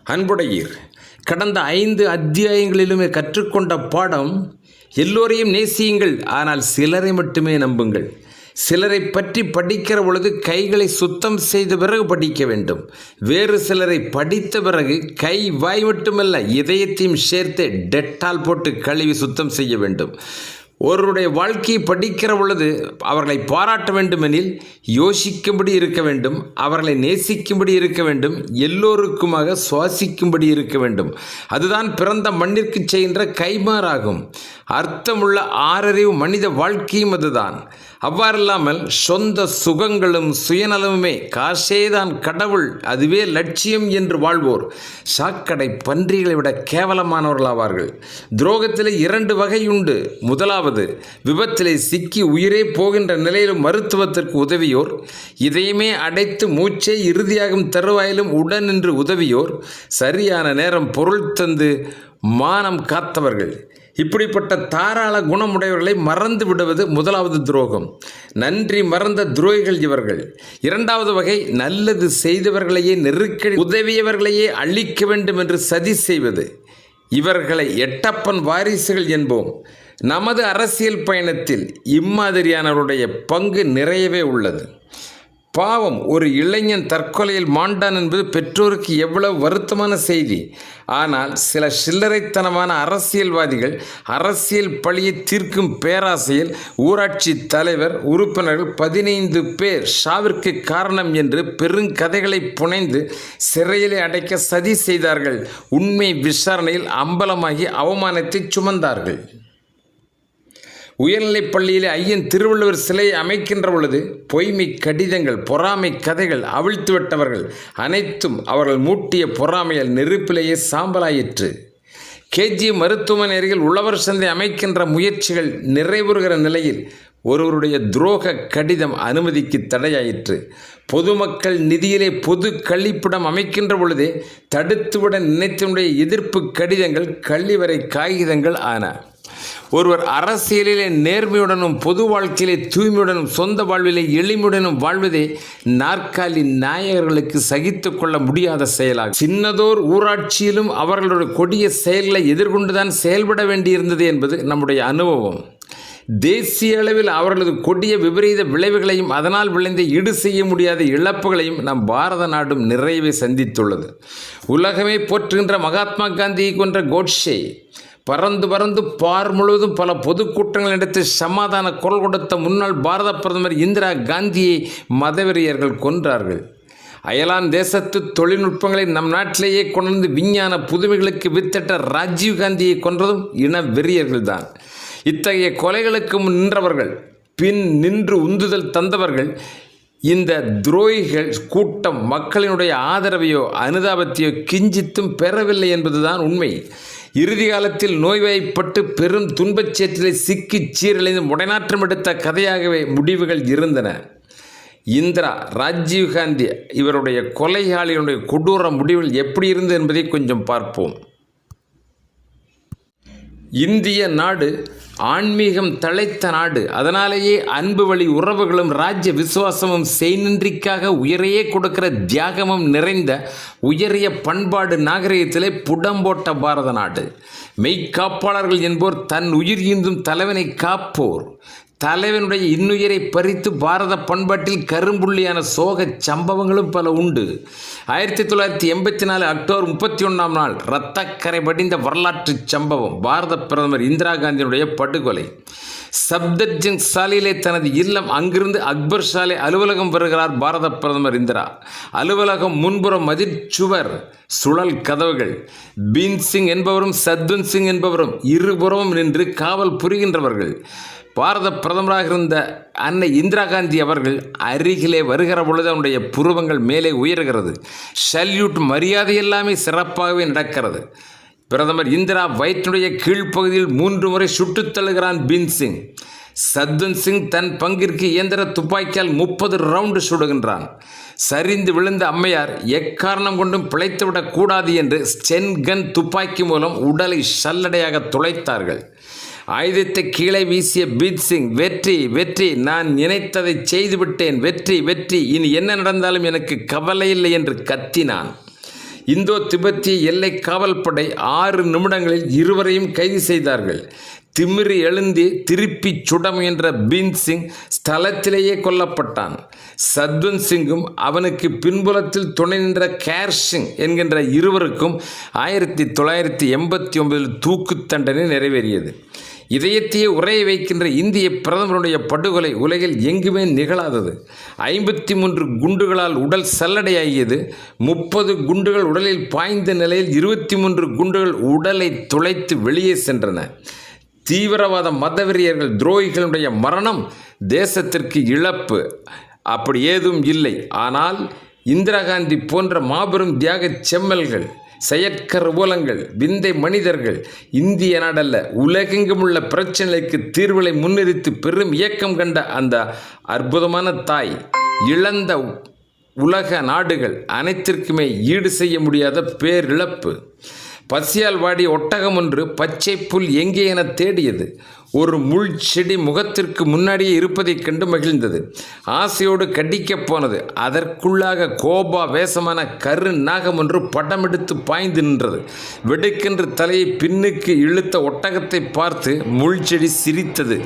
அன்புடையீர், கடந்த 5 அத்தியாயங்களிலுமே கற்றுக்கொண்ட பாடம், எல்லோரையும் நேசியுங்கள், ஆனால் சிலரை மட்டுமே நம்புங்கள். சிலரை பற்றி படிக்கிற பொழுது கைகளை சுத்தம் செய்த பிறகு படிக்க வேண்டும். வேறு சிலரை படித்த பிறகு கை வாய் மட்டுமல்ல, இதயத்தையும் சேர்த்து டெட்டால் போட்டு கழுவி சுத்தம் செய்ய வேண்டும். ஒருவருடைய வாழ்க்கையை படிக்கிற பொழுது அவர்களை பாராட்ட வேண்டுமெனில் யோசிக்கும்படி இருக்க வேண்டும், அவர்களை நேசிக்கும்படி இருக்க வேண்டும், எல்லோருக்குமாக சுவாசிக்கும்படி இருக்க வேண்டும். அதுதான் பிறந்த மண்ணிற்கு செய்கின்ற கைமாறாகும். அர்த்தமுள்ள ஆறறிவு மனித வாழ்க்கையும் அதுதான். அவ்வாறில்லாமல் சொந்த சுகங்களும் சுயநலமுமே காசேதான் கடவுள், அதுவே லட்சியம் என்று வாழ்வோர் சாக்கடை பன்றிகளை விட கேவலமானவர்களாவார்கள். துரோகத்திலே 2 வகையுண்டு. முதலாவது, விபத்திலே சிக்கி உயிரே போகின்ற நிலையிலும் மருத்துவத்திற்கு உதவியோர், இதயமே அடைத்து மூச்சே இறுதியாகும் தருவாயிலும் உடன் நின்று உதவியோர், சரியான நேரம் பொருள் தந்து மானம் காத்தவர்கள். இப்படிப்பட்ட தாராள குணமுடையவர்களை மறந்து விடுவது முதலாவது துரோகம். நன்றி மறந்த துரோகிகள் இவர்கள். 2வது வகை, நல்லது செய்தவர்களையே நெருக்கடி உதவியவர்களையே அழிக்க வேண்டும் என்று சதி செய்வது. இவர்களை எட்டப்பன் வாரிசுகள் என்போம். நமது அரசியல் பயணத்தில் இம்மாதிரியானவருடைய பங்கு நிறையவே உள்ளது. பாவம், ஒரு இளைஞன் தற்கொலையில் மாண்டான் என்பது பெற்றோருக்கு எவ்வளவு வருத்தமான செய்தி. ஆனால் சில சில்லறைத்தனமான அரசியல்வாதிகள் அரசியல் பழியை தீர்க்கும் பேராசையில் ஊராட்சி தலைவர், உறுப்பினர்கள் 15 பேர் சாவிற்கு காரணம் என்று பெருங்கதைகளை புனைந்து சிறையிலே அடைக்க சதி செய்தார்கள். உண்மை விசாரணையில் அம்பலமாகி அவமானத்தை சுமந்தார்கள். உயர்நிலைப் பள்ளியிலே ஐயன் திருவள்ளுவர் சிலையை அமைக்கின்ற பொழுது பொய்மை கடிதங்கள், பொறாமை கதைகள் அவிழ்த்துவிட்டவர்கள் அனைத்தும் அவர்கள் மூட்டிய பொறாமையால் நெருப்பிலேயே சாம்பலாயிற்று. கேஜி மருத்துவமனை அருகில் உழவர் சந்தை அமைக்கின்ற முயற்சிகள் நிறைவுறுகிற நிலையில் ஒருவருடைய துரோக கடிதம் அனுமதிக்கு தடையாயிற்று. பொதுமக்கள் நிதியிலே பொது கழிப்பிடம் அமைக்கின்ற பொழுதே தடுத்துவிட நினைத்தனுடைய எதிர்ப்பு கடிதங்கள் கள்ளிவரை காகிதங்கள் ஆன. ஒருவர் அரசியலிலே நேர்மையுடனும் பொது வாழ்க்கையிலே தூய்மையுடனும் சொந்த வாழ்விலே எளிமையுடனும் வாழ்வதே நாற்காலி நாயகர்களுக்கு சகித்து கொள்ள முடியாத செயலாகும். சின்னதோர் ஊராட்சியிலும் அவர்களுடைய கொடிய செயல்களை எதிர்கொண்டுதான் செயல்பட வேண்டியிருந்தது என்பது நம்முடைய அனுபவம். தேசிய அளவில் அவர்களது கொடிய விபரீத விளைவுகளையும் அதனால் விளைந்த ஈடு செய்ய முடியாத இழப்புகளையும் நம் பாரத நாடும் நிறையவே சந்தித்துள்ளது. உலகமே போற்றுகின்ற மகாத்மா காந்தியை கொன்ற கோட்சே, பறந்து பார் முழுவதும் பல பொதுக்கூட்டங்கள் நடத்தி சமாதான குரல் கொடுத்த முன்னாள் பாரத பிரதமர் இந்திரா காந்தியை மதவெறியர்கள் கொன்றார்கள். அயலான் தேசத்து தொழில்நுட்பங்களை நம் நாட்டிலேயே கொண்டு விஞ்ஞான புதுமைகளுக்கு வித்திட்ட ராஜீவ் காந்தியை கொன்றதும் இன வெறியர்கள்தான். இத்தகைய கொலைகளுக்கு முன் நின்றவர்கள், பின் நின்று உந்துதல் தந்தவர்கள் இந்த துரோகிகள் கூட்டம் மக்களினுடைய ஆதரவையோ அனுதாபத்தையோ கிஞ்சித்தும் பெறவில்லை என்பதுதான் உண்மை. இறுதி காலத்தில் நோய்வாய்ப்பட்டு பெரும் துன்பச் சேற்றிலே சிக்கி சீரழிந்து முடைநாற்றம் எடுத்த கதையாகவே முடிவுகள் இருந்தன. இந்திரா, ராஜீவ் காந்தி இவருடைய கொலையாளிகளுடைய கொடூர முடிவுகள் எப்படி இருந்தது என்பதை கொஞ்சம் பார்ப்போம். இந்திய நாடு ஆன்மீகம் தழைத்த நாடு. அதனாலேயே அன்பு வழி உறவுகளும் ராஜ்ய விசுவாசமும் செய்நின்றிக்காக உயரையே கொடுக்கிற தியாகமும் நிறைந்த உயரிய பண்பாடு நாகரிகத்திலே புடம்போட்ட பாரத நாடு. மெய்க்காப்பாளர்கள் என்போர் தன் உயிர் ஈந்தும் தலைவனை காப்போர். தலைவனுடைய இன்னுயிரை பறித்து பாரத பண்பாட்டில் கரும்புள்ளியான சோக சம்பவங்களும் பல உண்டு. 1984 அக்டோபர் 31ஆம் நாள் இரத்தக்கரை படிந்த வரலாற்று சம்பவம் பாரத பிரதமர் இந்திரா காந்தியினுடைய படுகொலை. சப்தர்ஜங் சாலையிலே தனது இல்லம், அங்கிருந்து அக்பர் சாலை அலுவலகம் வருகிறார் பாரத பிரதமர் இந்திரா. அலுவலகம் முன்புறம் மதிர்ச்சுவர், சுழல் கதவுகள். பீன் சிங் என்பவரும் சத்வந்த் சிங் என்பவரும் இருபுறமும் நின்று காவல் புரிகின்றவர்கள். பாரத பிரதமராக இருந்த அன்னை இந்திரா காந்தி அவர்கள் அருகிலே வருகிற பொழுது அவனுடைய புருவங்கள் மேலே உயர்கிறது. சல்யூட் மரியாதை எல்லாமே சிறப்பாகவே நடக்கிறது. பிரதமர் இந்திரா வயிற்றுடைய கீழ்ப்பகுதியில் 3 முறை சுட்டுத் தள்ளுகிறான் பீன் சிங். சத்வந்த் சிங் தன் பங்கிற்கு இயந்திர துப்பாக்கியால் 30 ரவுண்டு சுடுகின்றான். சரிந்து விழுந்த அம்மையார் எக்காரணம் கொண்டும் பிழைத்துவிடக் கூடாது என்று ஸ்டென்கன் துப்பாக்கி மூலம் உடலை சல்லடையாக துளைத்தார்கள். ஆயுதத்தை கீழே வீசிய பீத் சிங், வெற்றி வெற்றி, நான் நினைத்ததை செய்துவிட்டேன், வெற்றி வெற்றி, இனி என்ன நடந்தாலும் எனக்கு கவலை இல்லை என்று கத்தினான். இந்தோ திபெத்திய எல்லை காவல்படை 6 நிமிடங்களில் இருவரையும் கைது செய்தார்கள். திமிரி எழுந்தி திருப்பி சுட முயன்ற பீன் சிங் ஸ்தலத்திலேயே கொல்லப்பட்டான். சத்வந்த் சிங்கும் அவனுக்கு பின்புலத்தில் துணை நின்ற கேர் சிங் என்கின்ற இருவருக்கும் 1989 தூக்கு தண்டனை நிறைவேறியது. இதயத்தையே உரைய வைக்கின்ற இந்திய பிரதமருடைய படுகொலை உலகில் எங்குமே நிகழாதது. 53 குண்டுகளால் உடல் சல்லடையாகியது. 30 குண்டுகள் உடலில் பாய்ந்த நிலையில் 23 குண்டுகள் உடலை துளைத்து வெளியே சென்றன. தீவிரவாத மதவெறியர்கள் துரோகிகளுடைய மரணம் தேசத்திற்கு இழப்பு. அப்படி ஏதும் இல்லை. ஆனால் இந்திரா காந்தி போன்ற மாபெரும் தியாக செம்மல்கள், செயற்கருவூலங்கள், விந்தை மனிதர்கள் இந்திய நாடல்ல உலகெங்கும் உள்ள பிரச்சனைகளுக்கு தீர்வுகளை முன்னிறுத்தி பெரும் இயக்கம் கண்ட அந்த அற்புதமான தாய் இழந்த உலக நாடுகள் அனைத்திற்குமே ஈடு செய்ய முடியாத பேரிழப்பு. பசியால் வாடிய ஒட்டகம் ஒன்று பச்சை புல் எங்கே என தேடியது. ஒரு முள் செடி முகத்திற்கு முன்னாடியே இருப்பதைக் கண்டு மகிழ்ந்தது. ஆசையோடு கடிக்கப் போனது. அதற்குள்ளாக கோபா வேஷமான கரு நாகம் ஒன்று படமெடுத்து பாய்ந்து நின்றது. வெடுக்கென்று தலையை பின்னுக்கு இழுத்த ஒட்டகத்தை பார்த்து முள் செடி சிரித்தது.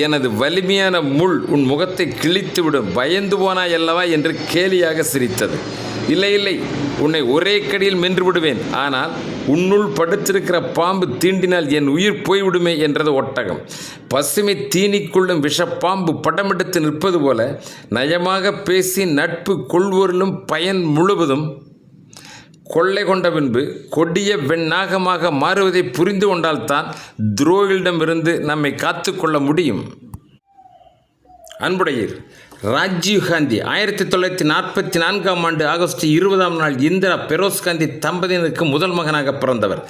எனது வலிமையான முள் உன் முகத்தை கிழித்துவிடும், பயந்து போனாய் அல்லவா என்று கேலியாக சிரித்தது. இல்லை இல்லை, உன்னை ஒரே கடியில் மென்று விடுவேன், ஆனால் உன்னுள் படுத்திருக்கிற பாம்பு தீண்டினால் என் உயிர் போய்விடுமே என்றது ஒட்டகம். பசுமை தீனிக்குள்ளும் விஷப்பாம்பு படமெடுத்து நிற்பது போல நயமாக பேசி நட்பு கொள்வோரிலும் பயன் முழுவதும் கொள்ளை கொண்ட பின்பு கொடிய வெண்ணாகமாக மாறுவதை புரிந்து கொண்டால்தான் துரோகிகளிடமிருந்து நம்மை காத்து கொள்ள முடியும். அன்புடையீர், ராஜீவ்காந்தி 1944 ஆகஸ்ட் 20 இந்திரா பெரோஸ் காந்தி தம்பதியினருக்கு முதல் மகனாக பிறந்தவர்.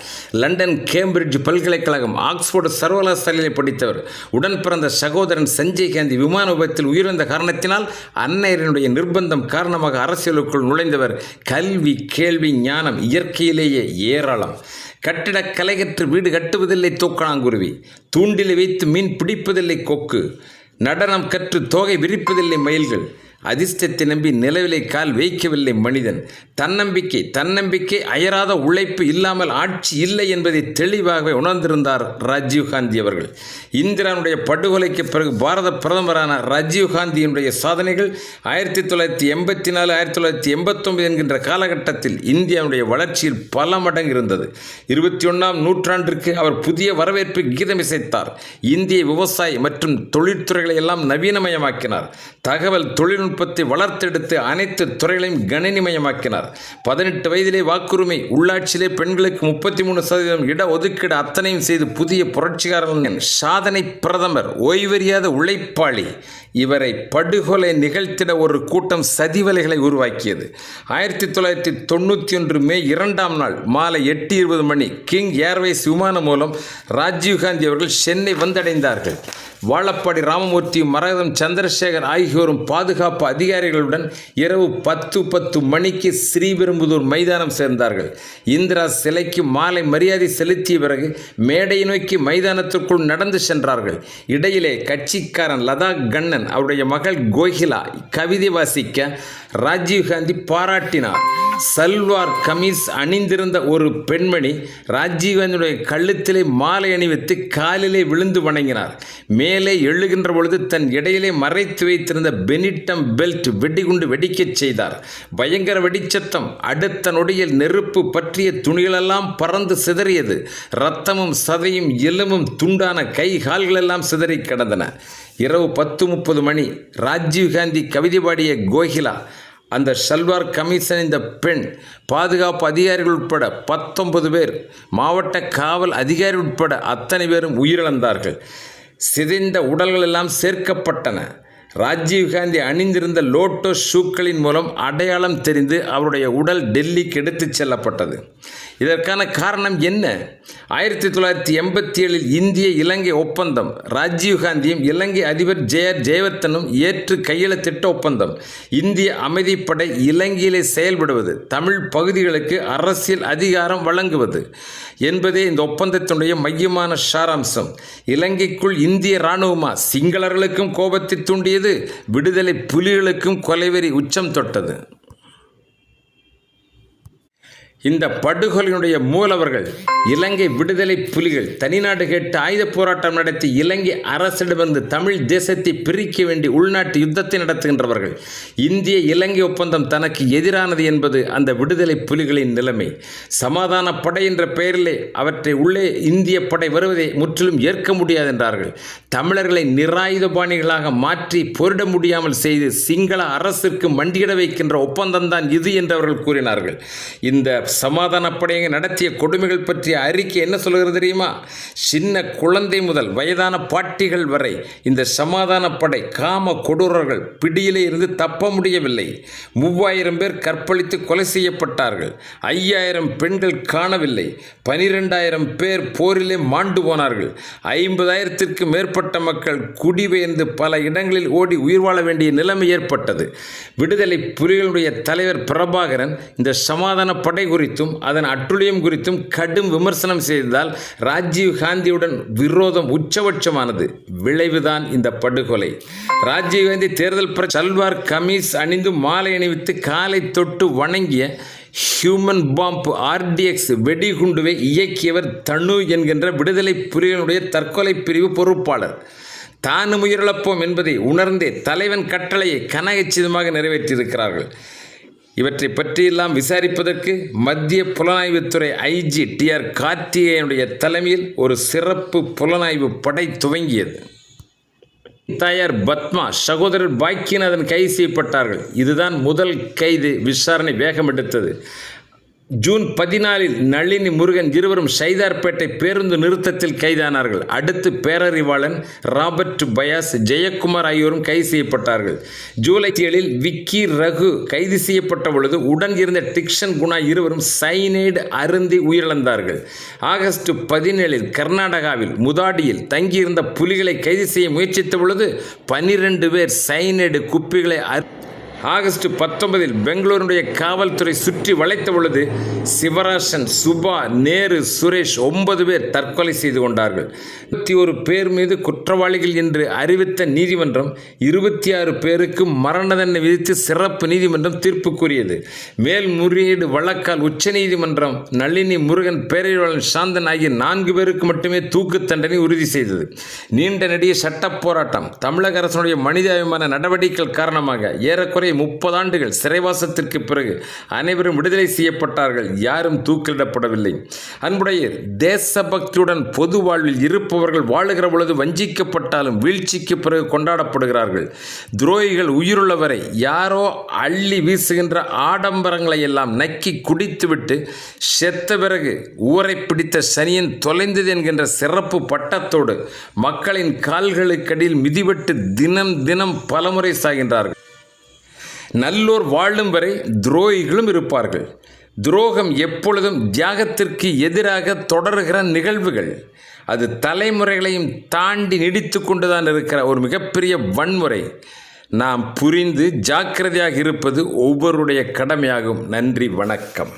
லண்டன், கேம்பிரிட்ஜ் பல்கலைக்கழகம், ஆக்ஸ்போர்டு சர்வகலாசாலையில் படித்தவர். உடன் பிறந்த சகோதரன் சஞ்சய் காந்தி விமான விபத்தில் உயிரிழந்த காரணத்தினால் அன்னையரினுடைய நிர்பந்தம் காரணமாக அரசியலுக்குள் நுழைந்தவர். கல்வி, கேள்வி, ஞானம் இயற்கையிலேயே ஏராளம். கட்டிடக் கலைகற்று வீடு கட்டுவதில்லை தூக்கணாங்குருவி, தூண்டிலை வைத்து மீன் பிடிப்பதில்லை கொக்கு, நடனம் கற்று தோகை விரிப்பதில்லை மயில்கள், அதிர்ஷ்டத்தை நம்பி நிலவிலை கால் வைக்கவில்லை மனிதன். தன்னம்பிக்கை அயராத உழைப்பு இல்லாமல் ஆட்சி இல்லை என்பதை தெளிவாக உணர்ந்திருந்தார் ராஜீவ்காந்தி அவர்கள். இந்திராவுடைய படுகொலைக்கு பிறகு பாரத பிரதமரான ராஜீவ்காந்தியினுடைய சாதனைகள் 1984 1989 என்கின்ற காலகட்டத்தில் இந்தியாவுடைய வளர்ச்சியில் பல மடங்கு இருந்தது. 21ஆம் நூற்றாண்டிற்கு அவர் புதிய வரவேற்பு கீதமிசைத்தார். இந்திய விவசாய மற்றும் தொழிற்துறைகளை எல்லாம் நவீனமயமாக்கினார். தகவல் தொழில்நுட்பத்தை வளர்த்தெடுத்து அனைத்து துறைகளையும் கணினிமயமாக்கினார். 18 வயதிலே வாக்குரிமை, உள்ளாட்சியிலே பெண்களுக்கு 33% இட ஒதுக்கீடு அத்தனையும் செய்து புதிய புரட்சிகாரன் சாதனை பிரதமர், ஓய்வறியாத உழைப்பாளி. இவரை படுகொலை நிகழ்த்திட ஒரு கூட்டம் சதிவலைகளை உருவாக்கியது. 1991 மே 2 மாலை 8:20 கிங் ஏர்வேஸ் விமானம் மூலம் ராஜீவ்காந்தி அவர்கள் சென்னை வந்தடைந்தார்கள். வாழப்பாடி ராமமூர்த்தியும் மரகதம் சந்திரசேகர் ஆகியோரும் பாதுகாப்பு அதிகாரிகளுடன் இரவு 10:10 ஸ்ரீபெரும்புதூர் மைதானம் சேர்ந்தார்கள். இந்திரா சிலைக்கு மாலை மரியாதை செலுத்திய பிறகு மேடையை நோக்கி மைதானத்திற்குள் நடந்து சென்றார்கள். இடையிலே கட்சிக்காரன் லதா கண்ணன் அவருடைய மகள் கோகிலா கவிதை வாசிக்க ராஜீவ்காந்தி பாராட்டினார். சல்வார் கமீஸ் அணிந்திருந்த ஒரு பெண்மணி ராஜீவ்காந்தியுடைய கழுத்திலே மாலை அணிவித்து காலிலே விழுந்து வணங்கினார். மேலே எழுகின்ற பொழுது தன் இடையிலே மறைத்து வைத்திருந்த பெனிட்டம் பெல்ட் வெடிகுண்டு வெடிக்கச் செய்தார். பயங்கர வெடிச்சத்தம். அடுத்த நொடியில் நெருப்பு பற்றிய துணிகளெல்லாம் பறந்து சிதறியது. இரத்தமும் சதையும் எலும்பும் துண்டான கை கால்களெல்லாம் சிதறி கிடந்தன. இரவு 10:30 ராஜீவ்காந்தி கவிதை பாடிய கோகிலா, அந்த சல்வார் கமிஷன் இந்த பெண், பாதுகாப்பு அதிகாரிகள் உட்பட 19 பேர், மாவட்ட காவல் அதிகாரி உட்பட அத்தனை பேரும் உயிரிழந்தார்கள். சிதைந்த உடல்கள் எல்லாம் சேர்க்கப்பட்டன. ராஜீவ்காந்தி அணிந்திருந்த லோட்டஸ் ஷூக்களின் மூலம் அடையாளம் தெரிந்து அவருடைய உடல் டெல்லிக்கு எடுத்துச் செல்லப்பட்டது. இதற்கான காரணம் என்ன? 1987 இந்திய இலங்கை ஒப்பந்தம். ராஜீவ்காந்தியும் இலங்கை அதிபர் ஜெயவர்த்தனும் ஏற்று கையெழுத்திட்ட ஒப்பந்தம். இந்திய அமைதிப்படை இலங்கையிலே செயல்படுவது, தமிழ் பகுதிகளுக்கு அரசியல் அதிகாரம் வழங்குவது என்பதே இந்த ஒப்பந்தத்தினுடைய மையமான சாராம்சம். இலங்கைக்குள் இந்திய இராணுவமா சிங்களர்களுக்கும் கோபத்தை தூண்டியது, விடுதலை புலிகளுக்கும் கொலைவெறி உச்சம் தொட்டது. இந்த படுகொலையினுடைய மூலவர்கள் இலங்கை விடுதலை புலிகள் தனிநாடு கேட்டு ஆயுத போராட்டம் நடத்தி இலங்கை அரசிடமிருந்து தமிழ் தேசத்தை பிரிக்க வேண்டி உள்நாட்டு யுத்தத்தை நடத்துகின்றவர்கள். இந்திய இலங்கை ஒப்பந்தம் தனக்கு எதிரானது என்பது அந்த விடுதலை புலிகளின் நிலைமை. சமாதான படை என்ற பெயரிலே அவற்றை உள்ளே இந்திய படை வருவதை முற்றிலும் ஏற்க முடியாது என்றார்கள். தமிழர்களை நிராயுதபாணிகளாக மாற்றி போரிட முடியாமல் செய்து சிங்கள அரசிற்கு மண்டியிட வைக்கின்ற ஒப்பந்தம் தான் இது என்று அவர்கள் கூறினார்கள். இந்த சமாதான படையை நடத்திய கொடுமைகள் பற்றிய அறிக்கை என்ன சொல்கிறது தெரியுமா? சின்ன குழந்தை முதல் வயதான பாட்டிகள் வரை இந்த சமாதான படை காம கொடூரர்கள் பிடியிலே இருந்து தப்ப முடியவில்லை. 3000 பேர் கற்பழித்து கொலை செய்யப்பட்டார்கள். 5000 பெண்கள் காணவில்லை. 12000 பேர் போரிலே மாண்டு போனார்கள். 50,000த்திற்கு மேற்பட்ட மக்கள் குடிபெயர்ந்து பல இடங்களில் ஓடி உயிர் வாழ வேண்டிய நிலைமை ஏற்பட்டது. விடுதலை புலிகளுடைய தலைவர் பிரபாகரன் இந்த சமாதான படை குறித்தும் அதன் அட்டுழியம் குறித்தும் கடும் விமர்சனம் செய்ததால் ராஜீவ் காந்தியுடன் விரோதம் உச்சபட்சமானது. விளைவுதான் இந்த படுகொலை. ராஜீவ் காந்தி தேர்தல் சல்வார் கமீஸ் அணிந்து மாலை அணிவித்து காலை தொட்டு வணங்கிய ஹியூமன் பாம்பு RDX வெடிகுண்டுவை இயக்கியவர் தனு என்கின்ற விடுதலை புலிகளுடைய தற்கொலை பிரிவு பொறுப்பாளர். தானும் உயிரிழப்போம் என்பதை உணர்ந்தே தலைவன் கட்டளையை கனகச்சிதமாக நிறைவேற்றியிருக்கிறார்கள். இவற்றை பற்றியெல்லாம் விசாரிப்பதற்கு மத்திய புலனாய்வுத்துறை IG TR கார்த்திகேயனுடைய தலைமையில் ஒரு சிறப்பு புலனாய்வு படை துவங்கியது. தாயார் பத்மா, சகோதரர் பாக்கியநாதன் கைது செய்யப்பட்டார்கள். இதுதான் முதல் கைது. விசாரணை வேகம் எடுத்தது. ஜூன் 14 நளினி முருகன் இருவரும் சைதார்பேட்டை பேருந்து நிறுத்தத்தில் கைதானார்கள். அடுத்து பேரறிவாளன் ராபர்ட் பயாஸ், ஜெயக்குமார் ஆகியோரும் கைது செய்யப்பட்டார்கள். ஜூலை 7 விக்கி ரகு கைது செய்யப்பட்ட பொழுது உடன் இருந்த டிக்ஷன் குணா இருவரும் சைனைடு அருந்தி உயிரிழந்தார்கள். ஆகஸ்ட் 17 கர்நாடகாவில் முதாடியில் தங்கியிருந்த புலிகளை கைது செய்ய முயற்சித்த பொழுது 12 பேர் சைனைடு குப்பிகளை ஆகஸ்ட் 19 பெங்களூருடைய காவல்துறை சுற்றி வளைத்த பொழுது சிவராசன், சுபா, நேரு, சுரேஷ் 9 பேர் தற்கொலை செய்து கொண்டார்கள். 21 பேர் மீது குற்றவாளிகள் என்று அறிவித்த நீதிமன்றம் 26 பேருக்கு மரண தண்டனை விதித்து சிறப்பு நீதிமன்றம் தீர்ப்பு கூறியது. மேல்முறையீடு வழக்கால் உச்சநீதிமன்றம் நளினி முருகன், பேரறிவாளன் சாந்தன் ஆகிய 4 பேருக்கு மட்டுமே தூக்கு தண்டனை உறுதி செய்தது. நீண்ட நெடிய சட்ட போராட்டம், தமிழக அரசுடைய மனிதாபிமான நடவடிக்கைகள் காரணமாக ஏறக்குறைய 30 ஆண்டுகள் சிறைவாசத்திற்கு பிறகு அனைவரும் விடுதலை செய்யப்பட்டார்கள். யாரும் தூக்கிலிடப்படவில்லை. அன்புடைய தேசபக்தியுடன் பொது வாழ்வில் இருப்பவர்கள் வாழுகிற பொழுது வஞ்சிக்கப்பட்டாலும் வீழ்ச்சிக்கு பிறகு கொண்டாடப்படுகிறார்கள். துரோகிகள் உயிருள்ளவரை யாரோ அள்ளி வீசுகின்ற ஆடம்பரங்களை எல்லாம் நக்கி குடித்துவிட்டு செத்த பிறகு ஊரை பிடித்த சனியன் தொலைந்தது என்கின்ற சிறப்பு பட்டத்தோடு மக்களின் கால்களுக்கடியில் மிதிபட்டு தினம் தினம் பலமுறை சாகின்றார்கள். நல்லோர் வாழும் வரை துரோகிகளும் இருப்பார்கள். துரோகம் எப்பொழுதும் தியாகத்திற்கு எதிராக தொடர்கிற நிகழ்வுகள். அது தலைமுறைகளையும் தாண்டி நீடித்து கொண்டுதான் இருக்கிற ஒரு மிகப்பெரிய வன்முறை. நாம் புரிந்து ஜாக்கிரதையாக இருப்பது ஒவ்வொருடைய கடமையாகும். நன்றி, வணக்கம்.